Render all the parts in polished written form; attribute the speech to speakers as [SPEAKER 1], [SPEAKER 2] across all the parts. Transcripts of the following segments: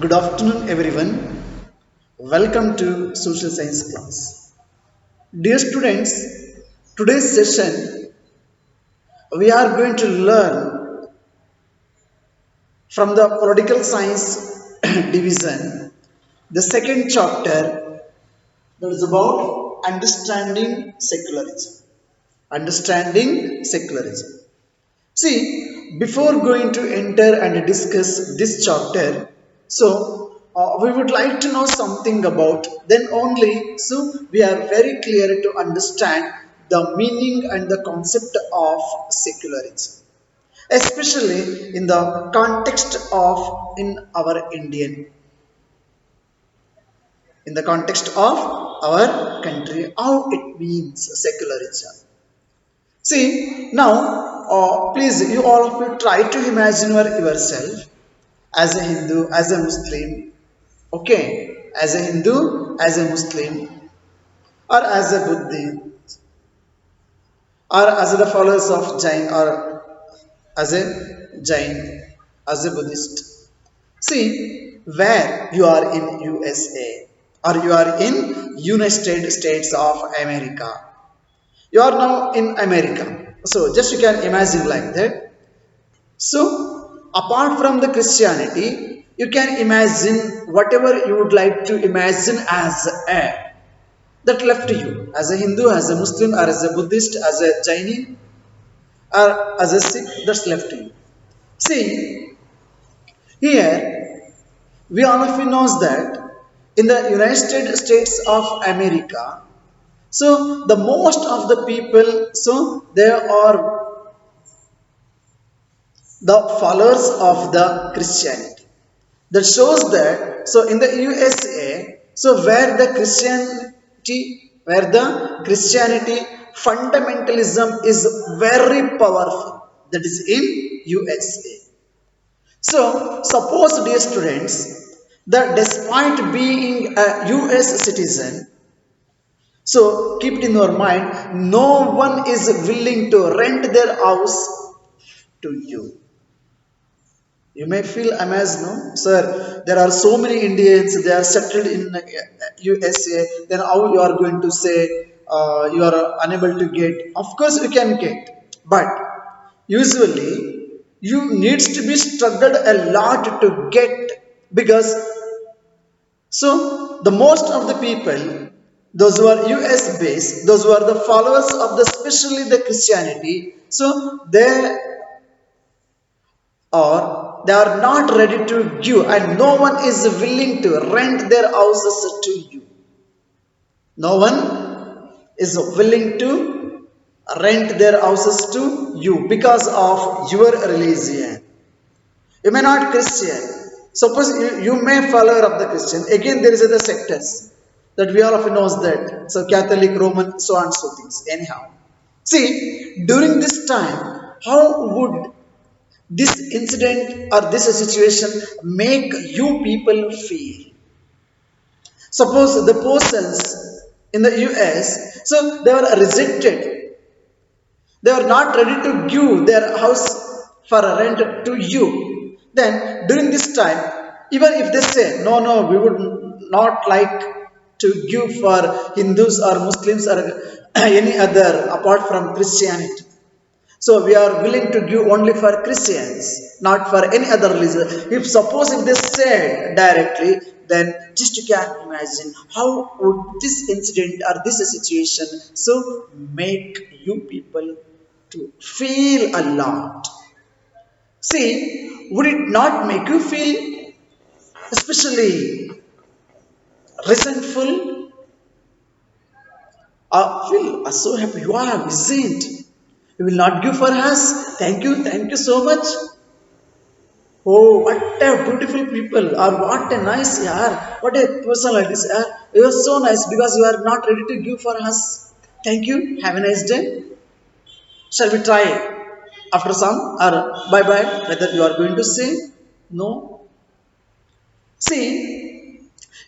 [SPEAKER 1] Good afternoon, everyone. Welcome to Social Science class. Dear students, today's session we are going to learn from the Political Science division the second chapter that is about understanding secularism. Understanding secularism. See, before going to enter and discuss this chapter, we would like to know something about, then only so we are very clear to understand the meaning and the concept of secularism, especially in the context of in the context of our country, how it means secularism. See, now, please, you all of you try to imagine yourself as a Hindu, as a Muslim, okay, as a Hindu, as a Muslim, or as a Buddhist, or as the followers of Jain, or as a Jain, as a Buddhist. See, where you are in USA, or you are in United States of America. You are now in America. So, just you can imagine like that. So, apart from the Christianity, you can imagine whatever you would like to imagine as a that left to you as a Hindu, as a Muslim, or as a Buddhist, as a Jaini, or as a Sikh. That's left to you. See, here we all of you knows that in the United States of America, so the most of the people, so they are the followers of the Christianity. That shows that so in the USA, so where the Christianity fundamentalism is very powerful. That is in USA. So suppose, dear students, that despite being a US citizen, so keep it in your mind, no one is willing to rent their house to you. You may feel amazed, no? Sir, there are so many Indians, they are settled in USA, then how you are going to say you are unable to get? Of course, you can get. But usually, you needs to be struggled a lot to get because so the most of the people, those who are US based, those who are the followers of the especially the Christianity, so they or they are not ready to give and no one is willing to rent their houses to you. No one is willing to rent their houses to you because of your religion. You may not Christian, suppose you may follow of the Christian, again there is other sectors that we all of knows that, so Catholic, Roman, so on, so things. Anyhow, see, during this time, how would this incident or this situation make you people feel? Suppose the persons in the US, so they were rejected, they were not ready to give their house for a rent to you. Then during this time, even if they say no, no, we would not like to give for Hindus or Muslims or any other apart from Christianity, so we are willing to give only for Christians, not for any other religion. If suppose if they said directly, then just you can imagine how would this incident or this situation so make you people to feel a lot. See, would it not make you feel especially resentful or feel so happy? You are, isn't? You will not give for us. Thank you so much. Oh, what a beautiful people, or what a nice yaar, what a person like this yaar. You are so nice because you are not ready to give for us. Thank you. Have a nice day. Shall we try after some or bye bye? Whether you are going to say no. See,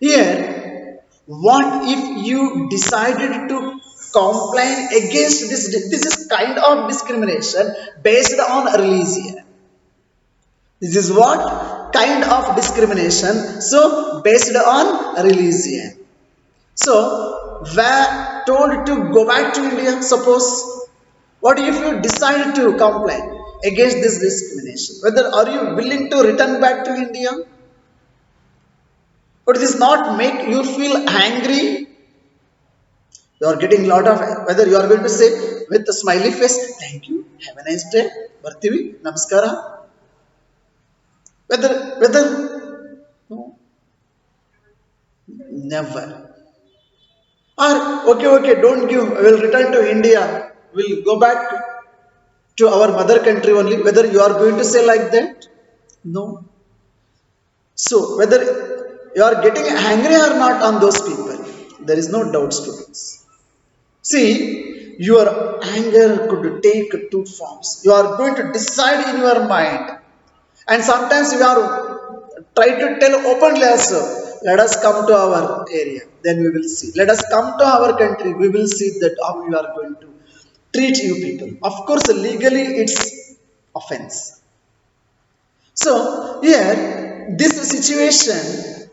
[SPEAKER 1] here, what if you decided to complain against this? This is kind of discrimination based on religion. This is what? kind of discrimination. So based on religion. So were told to go back to India. Suppose, what if you decide to complain against this discrimination? Whether are you willing to return back to India? But this not make you feel angry. You are getting lot of, whether you are going to say with a smiley face, thank you, have a nice day, Bartivi, Namaskara. Whether no, never. Or okay, don't give, I will return to India, we'll go back to our mother country only. Whether you are going to say like that? No. So whether you are getting angry or not on those people, there is no doubt, students. See, your anger could take two forms. You are going to decide in your mind, and sometimes you are try to tell openly also. Let us come to our area, then we will see. Let us come to our country, we will see that how we are going to treat you people. Of course, legally it's offense. So here, this situation,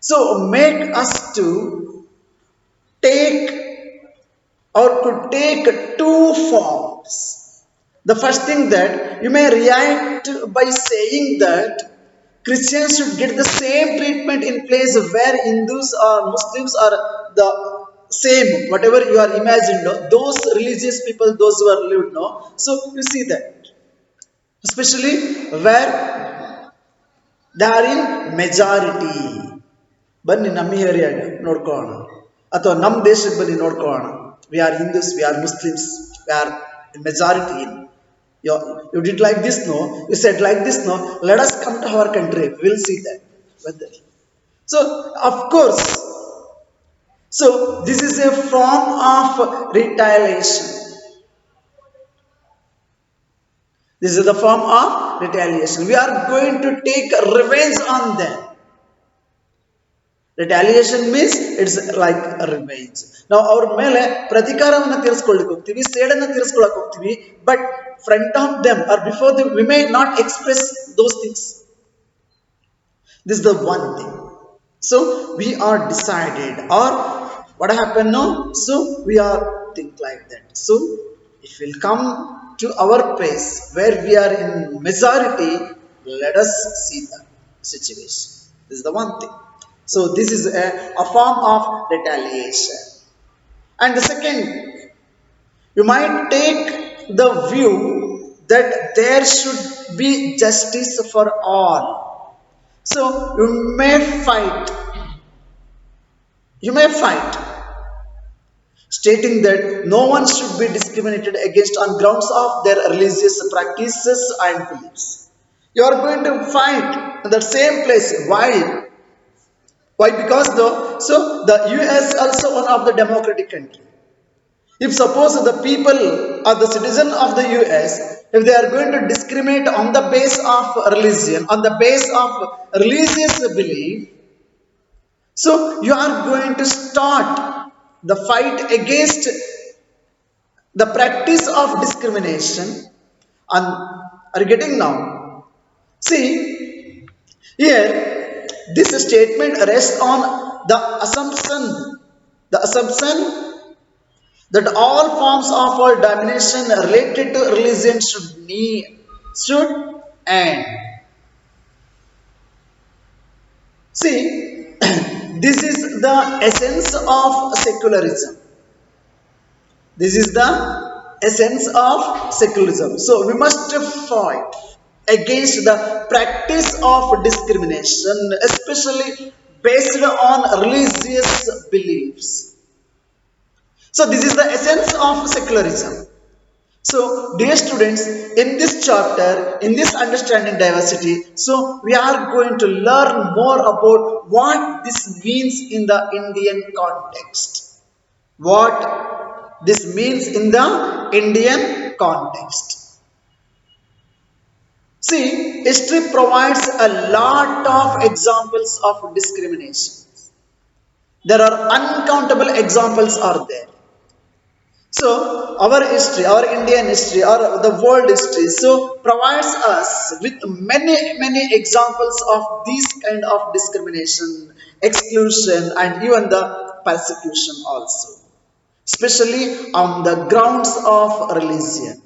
[SPEAKER 1] so make us to take or could take two forms. The first thing that you may react by saying that Christians should get the same treatment in place where Hindus or Muslims are the same, whatever you are imagined, no? Those religious people, those who are lived, no? So you see that, especially where they are in majority. ಬನ್ನಿ ನಮ್ಮ ಏರಿಯಾಗ ನೋಡ್ಕೊಳ್ಳೋಣ ಅಥವಾ ನಮ್ಮ ದೇಶಕ್ಕೆ ಬನ್ನಿ ನೋಡ್ಕೊಳ್ಳೋಣ. We are Hindus, we are Muslims, we are in majority in. You did like this, no? You said like this, no? Let us come to our country. We'll see that. So, of course, so this is a form of retaliation. This is the form of retaliation. We are going to take revenge on them. Retaliation means it's like a revenge. Now our ಮೇಲೆ ಪ್ರತಿಕಾರವನ್ನು ತೀರಿಸಿಕೊಳ್ಳಿಕ್ಕೆ ಹೋಗ್ತೀವಿ, ಸೇಡನ್ನು ತೀರಿಸಿಕೊಳ್ಳಕ್ಕೆ ಹೋಗ್ತೀವಿ, but front of them or before them we may not express those things. This is the one thing. So we are decided, or what happened now? So we are think like that. So if we'll come to our place where we are in majority, let us see the situation. This is the one thing. So this is a form of retaliation. And the second, you might take the view that there should be justice for all. So you may fight, stating that no one should be discriminated against on grounds of their religious practices and beliefs. You are going to fight in the same place. Why? Because the US also one of the democratic country. If suppose the people or the citizen of the US, if they are going to discriminate on the base of religion, on the base of religious belief, so you are going to start the fight against the practice of discrimination. And are you getting now? See, here this statement rests on the assumption that all forms of domination related to religion should end. See, this is the essence of secularism. This is the essence of secularism. So we must fight against the practice of discrimination, especially based on religious beliefs. So this is the essence of secularism. So dear students, in this chapter, in this understanding diversity, so we are going to learn more about what this means in the Indian context. What this means in the Indian context. See, history provides a lot of examples of discrimination. There are uncountable examples are there. So our history, our Indian history, or the world history, so provides us with many examples of these kind of discrimination, exclusion, and even the persecution also, especially on the grounds of religion,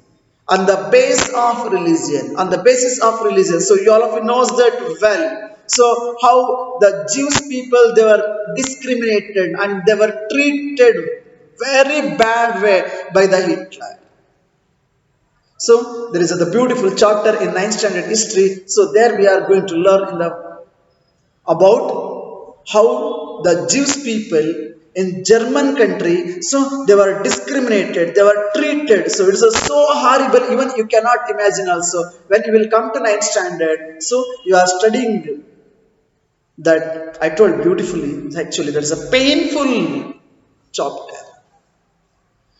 [SPEAKER 1] on the base of religion, on the basis of religion. So you all of you knows that well. So how the Jewish people, they were discriminated and they were treated very bad way by the Hitler. So there is the beautiful chapter in ninth standard history. So there we are going to learn in the about how the Jewish people in German country, so they were discriminated, they were treated. So it is so horrible, even you cannot imagine also. When you will come to ninth standard, so you are studying that I told beautifully. Actually, there is a painful chapter.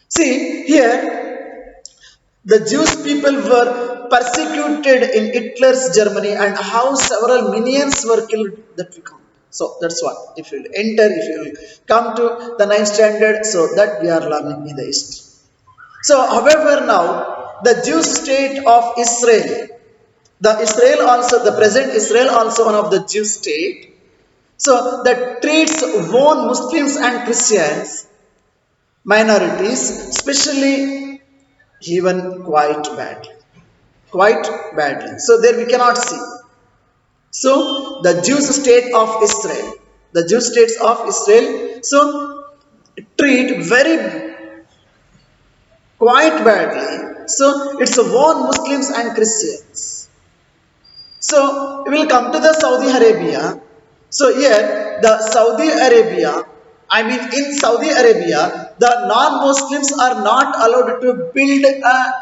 [SPEAKER 1] See here, the Jewish people were persecuted in Hitler's Germany, and how several millions were killed, that we count. So that's what. If you will enter, if you will come to the ninth standard, so that we are learning in the history. So, however, now the Jewish state of Israel, the Israel also, the present Israel also one of the Jewish state. So that treats own Muslims and Christians minorities, especially even quite badly. Quite badly. So there we cannot see. So the Jewish state of Israel, the Jewish states of Israel, so treat very quite badly. So it's own Muslims and Christians. So we will come to the Saudi Arabia. So here the Saudi Arabia, I mean in Saudi Arabia, the non-Muslims are not allowed to build a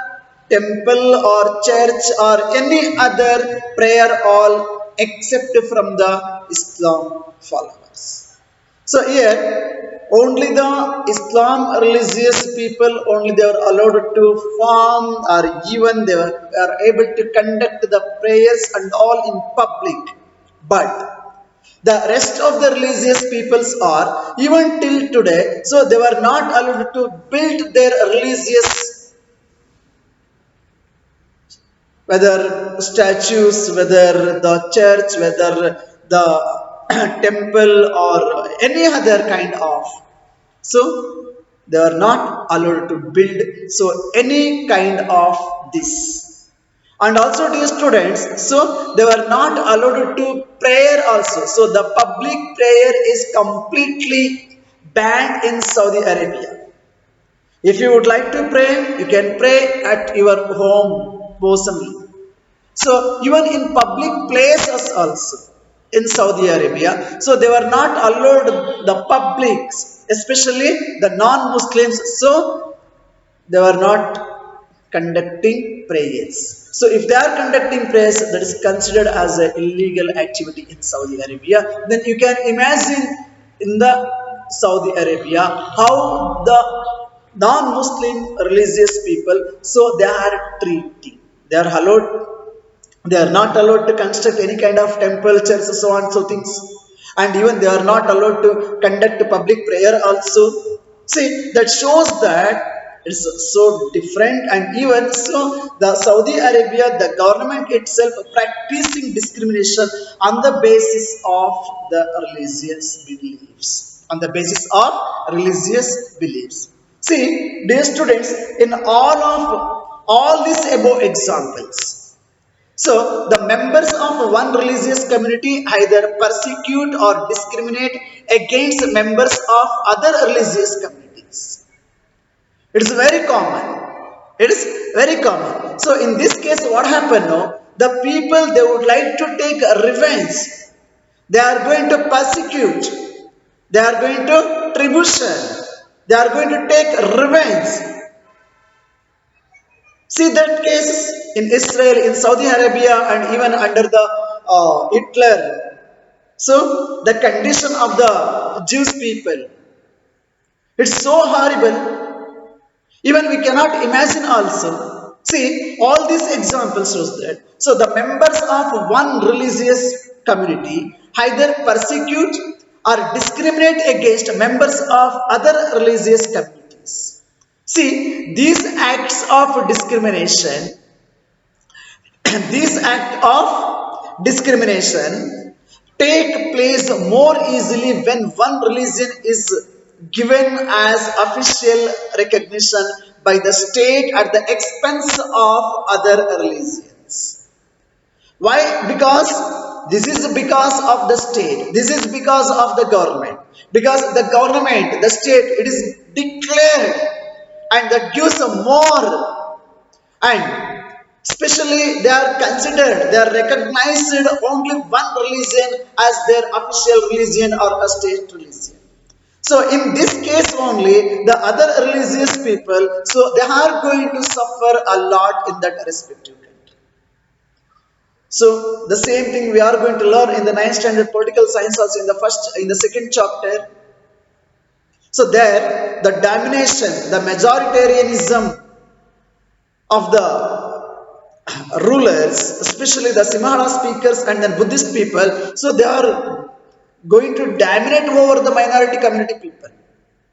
[SPEAKER 1] temple or church or any other prayer hall except from the Islam followers. So here only the Islam religious people only they are allowed to form or even they are able to conduct the prayers and all in public. But the rest of the religious peoples are even till today, so they were not allowed to build their religious, whether statues, whether the church, whether the temple or any other kind of. So they are not allowed to build so any kind of this. And also dear students, so they were not allowed to prayer also. So the public prayer is completely banned in Saudi Arabia. If you would like to pray, you can pray at your home personally. So even in public places also in Saudi Arabia, so they were not allowed the publics, especially the non-Muslims, so they were not conducting prayers. So if they are conducting prayers, that is considered as an illegal activity in Saudi Arabia. Then you can imagine in the Saudi Arabia how the non-Muslim religious people, so they are treating. They are allowed, they are not allowed to construct any kind of temple, church, so on, so things. And even they are not allowed to conduct public prayer also. See, that shows that it's so different. And even so, the Saudi Arabia, the government itself practicing discrimination on the basis of the religious beliefs. On the basis of religious beliefs. See, dear students, in all these above examples, so, the members of one religious community either persecute or discriminate against members of other religious communities. It is very common. It is very common. So, in this case, what happened now? The people they would like to take revenge. They are going to persecute. They are going to tribulation. They are going to take revenge. See that case in Israel, in Saudi Arabia, and even under the Hitler. So the condition of the Jewish people, it's so horrible. Even we cannot imagine also. See, all these examples shows that. So the members of one religious community either persecute or discriminate against members of other religious communities. See, these acts of discrimination, these act of discrimination take place more easily when one religion is given as official recognition by the state at the expense of other religions. Why? Because this is because of the state. This is because of the government. Because the government, the state, it is declared and that gives more, and especially they are considered, they are recognized only one religion as their official religion or a state religion. So in this case only, the other religious people, so they are going to suffer a lot in that respective country. So the same thing we are going to learn in the ninth standard political science also in the second chapter. So there the domination, the majoritarianism of the rulers, especially the Simhala speakers and then Buddhist people, so they are going to dominate over the minority community people.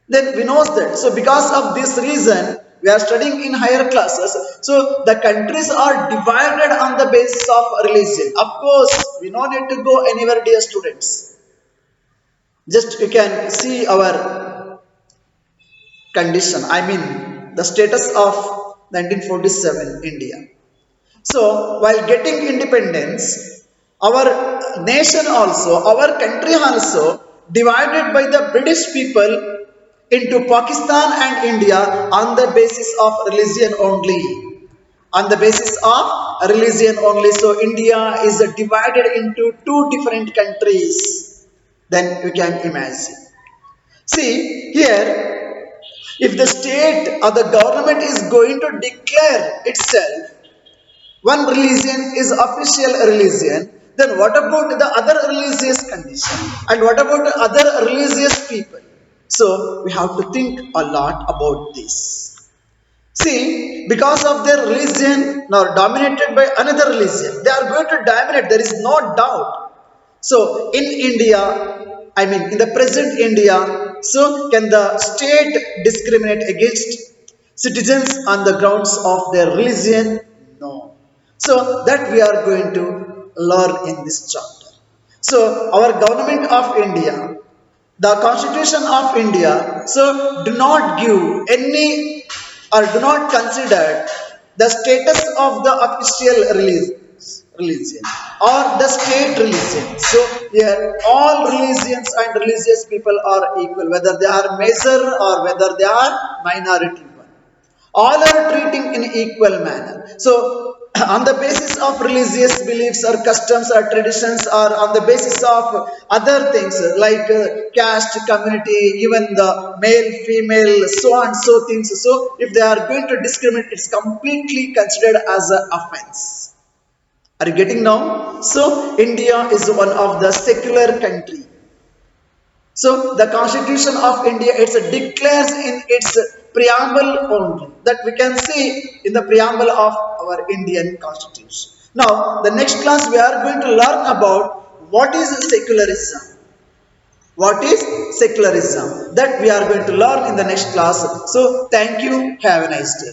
[SPEAKER 1] Then we know that. So because of this reason, we are studying in higher classes. So the countries are divided on the basis of religion. Of course, we don't need to go anywhere, dear students. Just you can see our condition. I mean the status of 1947 India. So while getting independence, our nation also, our country also divided by the British people into Pakistan and India on the basis of religion only. On the basis of religion only. So India is divided into two different countries. Then you can imagine. See here, if the state or the government is going to declare itself one religion is official religion, then what about the other religious condition? And what about the other religious people? So we have to think a lot about this. See, because of their religion now dominated by another religion, they are going to dominate, there is no doubt. So in India, I mean in the present India, so can the state discriminate against citizens on the grounds of their religion? No. So that we are going to learn in this chapter. So our government of India, the constitution of India, so do not give any or do not consider the status of the official religion or the state religion. So here all religions and religious people are equal, whether they are major or whether they are minority one. All are treating in equal manner. So on the basis of religious beliefs or customs or traditions or on the basis of other things like caste, community, even the male, female, so and so things. So if they are going to discriminate, it's completely considered as an offense. Are you getting now? So India is one of the secular country. So the Constitution of India, it declares in its preamble only, that we can see in the preamble of our Indian Constitution. Now the next class we are going to learn about what is secularism. What is secularism? That we are going to learn in the next class. So thank you. Have a nice day.